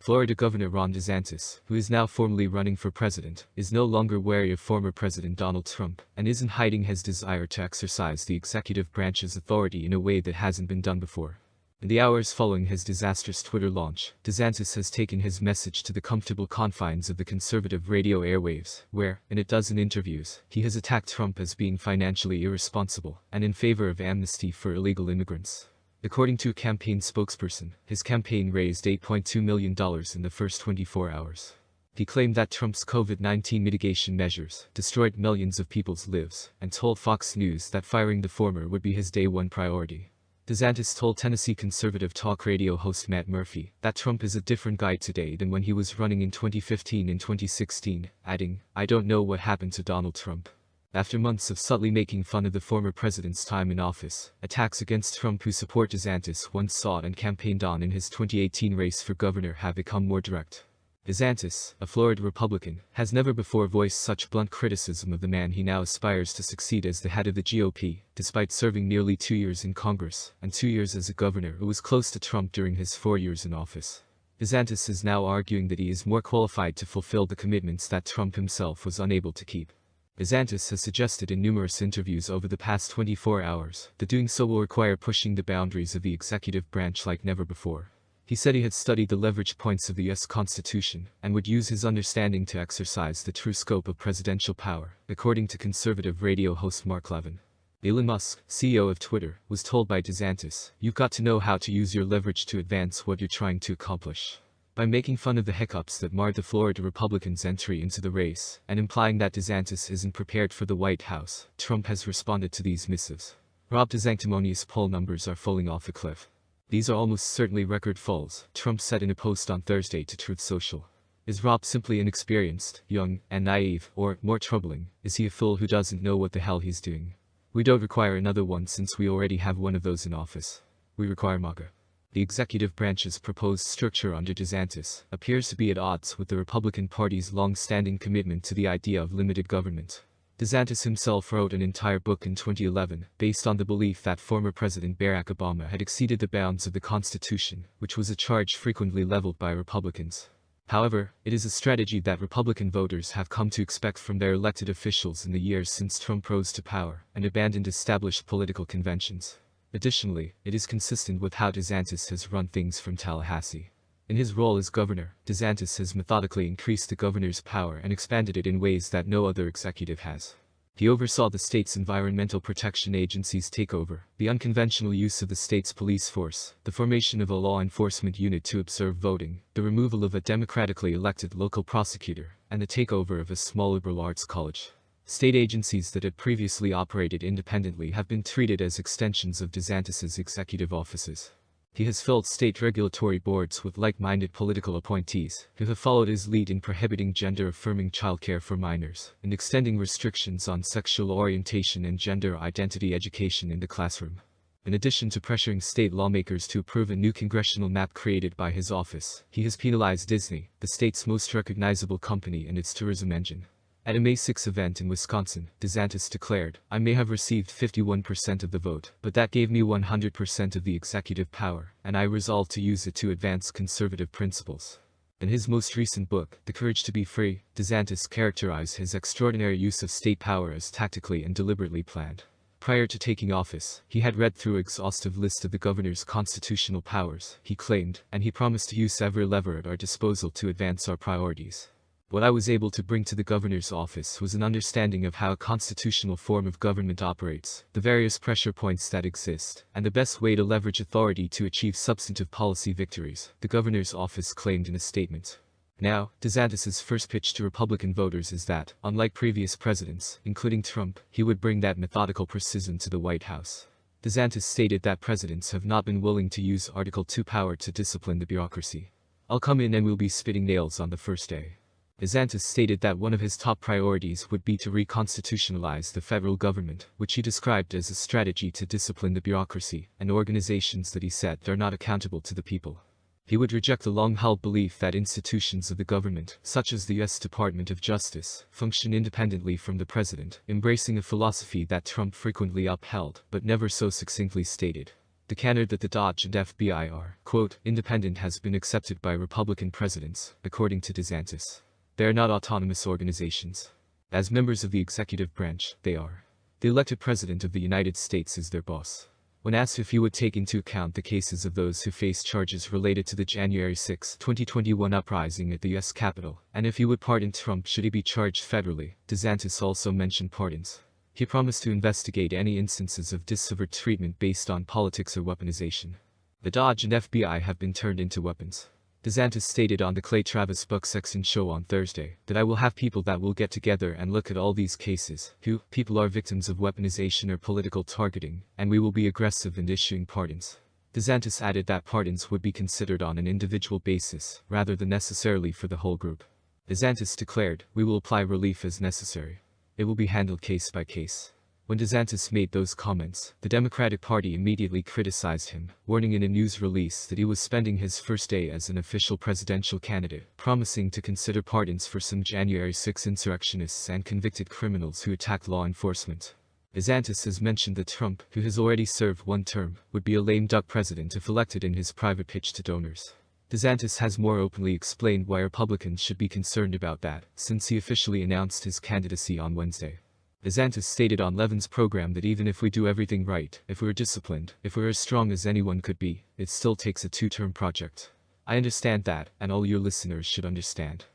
Florida Governor Ron DeSantis, who is now formally running for president, is no longer wary of former President Donald Trump and isn't hiding his desire to exercise the executive branch's authority in a way that hasn't been done before. In the hours following his disastrous Twitter launch, DeSantis has taken his message to the comfortable confines of the conservative radio airwaves, where, in a dozen interviews, he has attacked Trump as being financially irresponsible and in favor of amnesty for illegal immigrants. According to a campaign spokesperson, his campaign raised $8.2 million in the first 24 hours. He claimed that Trump's COVID-19 mitigation measures destroyed millions of people's lives and told Fox News that firing the former would be his day-one priority. DeSantis told Tennessee conservative talk radio host Matt Murphy that Trump is a different guy today than when he was running in 2015 and 2016, adding, "I don't know what happened to Donald Trump." After months of subtly making fun of the former president's time in office, attacks against Trump who support DeSantis once sought and campaigned on in his 2018 race for governor have become more direct. DeSantis, a Florida Republican, has never before voiced such blunt criticism of the man he now aspires to succeed as the head of the GOP, despite serving nearly 2 years in Congress and 2 years as a governor who was close to Trump during his 4 years in office. DeSantis is now arguing that he is more qualified to fulfill the commitments that Trump himself was unable to keep. DeSantis has suggested in numerous interviews over the past 24 hours that doing so will require pushing the boundaries of the executive branch like never before. He said he had studied the leverage points of the U.S. Constitution and would use his understanding to exercise the true scope of presidential power, according to conservative radio host Mark Levin. Elon Musk, CEO of Twitter, was told by DeSantis, "You've got to know how to use your leverage to advance what you're trying to accomplish." By making fun of the hiccups that marred the Florida Republicans' entry into the race, and implying that DeSantis isn't prepared for the White House, Trump has responded to these missives. Rob's sanctimonious poll numbers are falling off a cliff. "These are almost certainly record falls," Trump said in a post on Thursday to Truth Social. Is Rob simply inexperienced, young, and naive, or, more troubling, is he a fool who doesn't know what the hell he's doing? We don't require another one since we already have one of those in office. We require MAGA. The executive branch's proposed structure under DeSantis appears to be at odds with the Republican Party's long-standing commitment to the idea of limited government. DeSantis himself wrote an entire book in 2011, based on the belief that former President Barack Obama had exceeded the bounds of the Constitution, which was a charge frequently leveled by Republicans. However, it is a strategy that Republican voters have come to expect from their elected officials in the years since Trump rose to power and abandoned established political conventions. Additionally, it is consistent with how DeSantis has run things from Tallahassee. In his role as governor, DeSantis has methodically increased the governor's power and expanded it in ways that no other executive has. He oversaw the state's Environmental Protection Agency's takeover, the unconventional use of the state's police force, the formation of a law enforcement unit to observe voting, the removal of a democratically elected local prosecutor, and the takeover of a small liberal arts college. State agencies that had previously operated independently have been treated as extensions of DeSantis's executive offices. He has filled state regulatory boards with like-minded political appointees who have followed his lead in prohibiting gender-affirming childcare for minors and extending restrictions on sexual orientation and gender identity education in the classroom. In addition to pressuring state lawmakers to approve a new congressional map created by his office, he has penalized Disney, the state's most recognizable company and its tourism engine. At a May 6 event in Wisconsin, DeSantis declared, "I may have received 51% of the vote, but that gave me 100% of the executive power, and I resolved to use it to advance conservative principles." In his most recent book, The Courage to Be Free, DeSantis characterized his extraordinary use of state power as tactically and deliberately planned. Prior to taking office, he had read through an exhaustive list of the governor's constitutional powers, he claimed, and he promised to use every lever at our disposal to advance our priorities. "What I was able to bring to the governor's office was an understanding of how a constitutional form of government operates, the various pressure points that exist, and the best way to leverage authority to achieve substantive policy victories," the governor's office claimed in a statement. Now, DeSantis's first pitch to Republican voters is that, unlike previous presidents, including Trump, he would bring that methodical precision to the White House. DeSantis stated that presidents have not been willing to use Article 2 power to discipline the bureaucracy. "I'll come in and we'll be spitting nails on the first day." DeSantis stated that one of his top priorities would be to reconstitutionalize the federal government, which he described as a strategy to discipline the bureaucracy and organizations that he said are not accountable to the people. He would reject the long-held belief that institutions of the government, such as the U.S. Department of Justice, function independently from the president, embracing a philosophy that Trump frequently upheld, but never so succinctly stated. The candidate that the Dodge and FBI are, quote, independent has been accepted by Republican presidents, according to DeSantis. They are not autonomous organizations. As members of the executive branch, they are. The elected president of the United States is their boss. When asked if he would take into account the cases of those who face charges related to the January 6, 2021 uprising at the U.S. Capitol, and if he would pardon Trump should he be charged federally, DeSantis also mentioned pardons. He promised to investigate any instances of disfavored treatment based on politics or weaponization. The Dodge and FBI have been turned into weapons. DeSantis stated on the Clay Travis Buck Sexton show on Thursday that I will have people that will get together and look at all these cases, who people are victims of weaponization or political targeting, and we will be aggressive in issuing pardons. DeSantis added that pardons would be considered on an individual basis, rather than necessarily for the whole group. DeSantis declared, we will apply relief as necessary. It will be handled case by case. When DeSantis made those comments, the Democratic Party immediately criticized him, warning in a news release that he was spending his first day as an official presidential candidate, promising to consider pardons for some January 6 insurrectionists and convicted criminals who attacked law enforcement. DeSantis has mentioned that Trump, who has already served one term, would be a lame duck president if elected in his private pitch to donors. DeSantis has more openly explained why Republicans should be concerned about that, since he officially announced his candidacy on Wednesday. DeSantis stated on Levin's program that even if we do everything right, if we're disciplined, if we're as strong as anyone could be, it still takes a two-term project. I understand that, and all your listeners should understand.